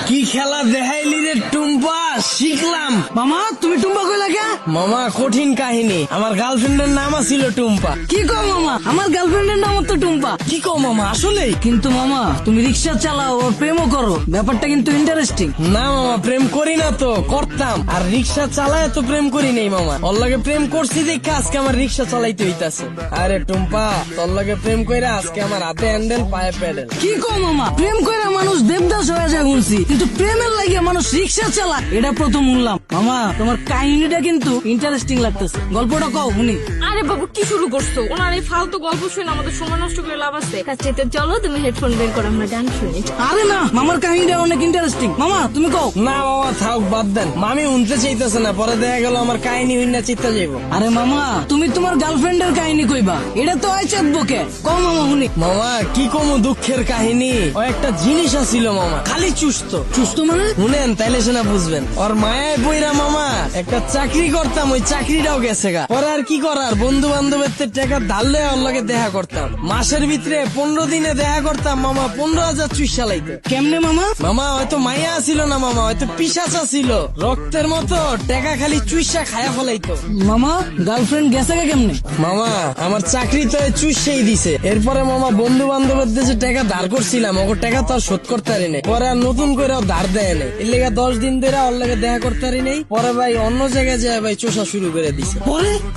কি খেলা দেখাইলি রে টুম্পা, শিখলাম। মামা তুমি টুম্পা কইলা কে? মামা কঠিন কাহিনী, আমার গার্লফ্রেন্ডের নাম ছিল টুম্পা। কি কও মামা, আমার গার্লফ্রেন্ডের নাম তো টুম্পা। কি কও মামা, আসলেই? কিন্তু মামা তুমি রিক্সা চালাও ও প্রেমও করো, ব্যাপারটা কিন্তু ইন্টারেস্টিং। না মামা, প্রেম করি না তো, করতাম। আর রিক্সা চালায় তো প্রেম করি নাই মামা, ওর লগে প্রেম করছি দেখে আজকে আমার রিক্সা চালাইতে হইতাছে। আরে টুম্পা, তোর লগে প্রেম কইরা আজকে আমার হাতে হ্যান্ডেল পায়ে প্যাডেল। কি কও মামা, প্রেম কইরা মানুষ দেবদাস হয়ে যায় শুনছি, কিন্তু প্রেমের লাগিয়ে মানুষ রিক্সা চালা এটা প্রথম শুনলাম। মামা তোমার কাহিনীটা কিন্তু ইন্টারেস্টিং লাগতেছে, গল্পটা কও শুনি। আরে বাবু কি শুরু করছো? ওনার এই ফালতু গল্প শুনে আমাদের সময় নষ্ট করে লাভ আছে। কাছে চলো তুমি হেডফোন বের করো, আমরা গান শুনি। আরে না, মামার কাহিনীটা অনেক ইন্টারেস্টিং, মামা তুমি কও। না মামা থাক, বাদ দেন, মামি শুনতে চাইতেছে না, পরে দেখা গেল আমার কাহিনী হইনা চিত্তা যাইব। আরে মামা তুমি তোমার গার্লফ্রেন্ডের কাহিনী কইবা, এটা তো আই চাঁদবো কে, কও মামা শুনি। মামা কি কমু দুঃখের কাহিনী, ও একটা জিনিস আছিল মামা, খালি চুস্ত। সুস্থ মানে? শুনেন তাইলে সেনা বুঝবেন। ওর মায়ায় বইরা মামা একটা চাকরি করতাম, ওই চাকরিটাও গেছে গা। পরে আর কি করার, বন্ধু বান্ধবের টাকা ধারলে ওর লগে দেখা করতাম। মাসের ভিতরে 15 দিনে দেখা করতাম মামা, 15,000 চুইস চালাইতো। কেমনে মামা? মামা হয়তো মাইয়া ছিল না মামা, হয়তো পিশাচা ছিল, রক্তের মতো টাকা খালি চুইসা খায়া ফলাইতো। মামা গার্লফ্রেন্ড গেছে কে কেমনে? মামা আমার চাকরি তো চুইসেই দিছে। এরপরে মামা বন্ধু বান্ধবের যে টাকা ধার করছিলাম, ওর টাকা তো আর শোধ করতে পারি নাই। পরে আর নতুন করে ধার দেয় নাই, এর লেগে 10 দিন ধরে ওর লেগে দেখা করতে পারি নাই। পরে ভাই অন্য জায়গায় যায় ভাই চোষা শুরু করে দিছে।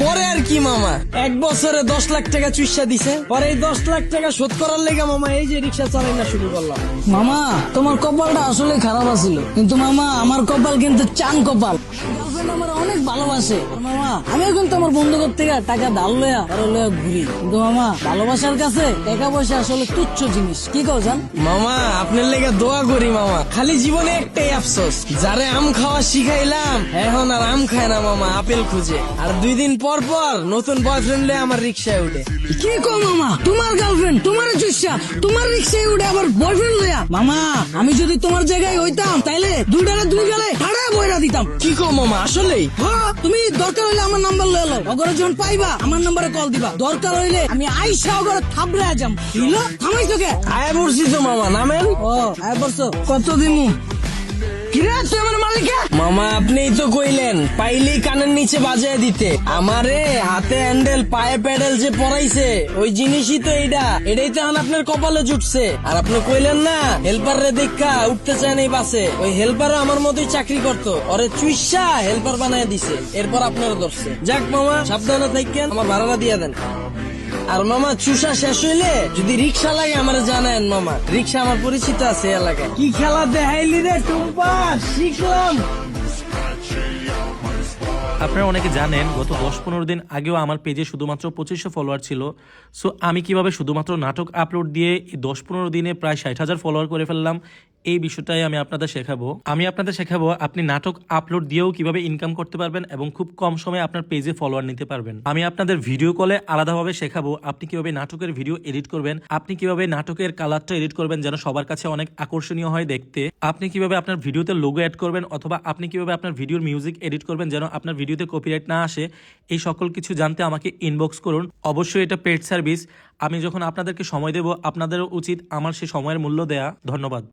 পরে আর কি মামা, 1 বছরে 10 লাখ টাকা চুইসা দিছে। পরে এই 10 লাখ টাকা শোধ করার লেগে মামা এই যে রিক্সা চালাই না শুরু করলাম। মামা তোমার কপালটা আসলে খারাপ আছিল, কিন্তু মামা আমার কপাল কিন্তু চান কপাল। গার্লফ্রেন্ড আমার অনেক ভালোবাসে। আর মামা আমিও কিন্তু আমার বন্ধুদের থেকে টাকা ধার লয়া আর লয়া ঘুরি, কিন্তু মামা ভালোবাসার কাছে টাকা পয়সা আসলে তুচ্ছ জিনিস। কি কও জান? মামা আপনার লেগে দোয়া করি মামা, খালি জীবনে একটাই আফসোস, যারে আম খাওয়া শিখাইলাম এখন আর আম খায় না মামা, আপেল খুঁজে। আর 2 দিন পর পর নতুন বয়ফ্রেন্ড লয়ে আমার রিক্সায় উঠে। কি কও মামা, তোমার গার্লফ্রেন্ড তোমার চুষা তোমার রিক্সায় উঠে আবার বয়ফ্রেন্ড লয়া? মামা আমি যদি তোমার জায়গায় হইতাম তাইলে দুইটারে দুই গেলে হাড়ায় বইরা দিতাম। কি কো মামা, আসলেই? হ্যাঁ, তুমি দরকার হইলে আমার নাম্বার লয়ে লও, অগরে যখন পাইবা আমার নাম্বারে কল দিবা, দরকার হইলে আমি আইসা অগরে থাবড়ে যাম। বুঝলো? থামাইছো কে? আয়া পড়ছি তো মামা, নামেন। ও আয় বলছো কত দিমু? কিরে তুই আমার মালিকা? মামা আপনিই তো কইলেন পাইলেই কানের নিচে বাজায় দিতে। আমারে হাতে হ্যান্ডেল পায়ে প্যাডেল যে পরাইছে ওই জিনিসই তো এইটা, এটাই তো এখন আপনার কপালে জুটছে। আর আপনি কইলেন না হেল্পার রে দেখা উঠতে চায় নাই বাসে, ওই হেল্পারও আমার মতোই চাকরি করতো, ওরে চুইসা হেল্পার বানায় দিছে, এরপর আপনারা ধরছে। যাক মামা সাবধানে থাকেন, আমার ভাড়াটা দিয়ে দেন। আর মামা চুষা শেষ হইলে যদি রিক্সা লাগে আমার জানায়েন মামা, রিক্সা আমার পরিচিত আছে এলাকায়। কি খেলা দেখাইলি রে টুম্পা, শিখলাম। আপনারা অনেকে জানেন গত 10-15 দিন আগেও আমার পেজে শুধুমাত্র 2500 ফলোয়ার ছিল। সো আমি কিভাবে শুধুমাত্র নাটক আপলোড দিয়ে এই 10-15 দিনে প্রায় 60,000 ফলোয়ার করে ফেললাম, এই বিষয়টাই আমি আপনাদের শেখাবো। আপনি নাটক আপলোড দিয়েও কিভাবে ইনকাম করতে পারবেন এবং খুব কম সময়ে আপনার পেজে ফলোয়ার নিতে পারবেন। আমি আপনাদের ভিডিও কলে আলাদাভাবে শেখাবো আপনি কিভাবে নাটকের ভিডিও এডিট করবেন, আপনি কিভাবে নাটকের কালারটা এডিট করবেন যেন সবার কাছে অনেক আকর্ষণীয় হয় দেখতে, আপনি কিভাবে আপনার ভিডিওতে লোগো অ্যাড করবেন, অথবা আপনি কিভাবে আপনার ভিডিওর মিউজিক এডিট করবেন যেন আপনার ভিডিওতে কপিরাইট না আসে। এই সকল কিছু জানতে আমাকে ইনবক্স করুন। অবশ্যই এটা পেড সার্ভিস, আমি যখন আপনাদেরকে সময় দেব আপনাদেরও উচিত আমার সেই সময়ের মূল্য দেয়া। ধন্যবাদ।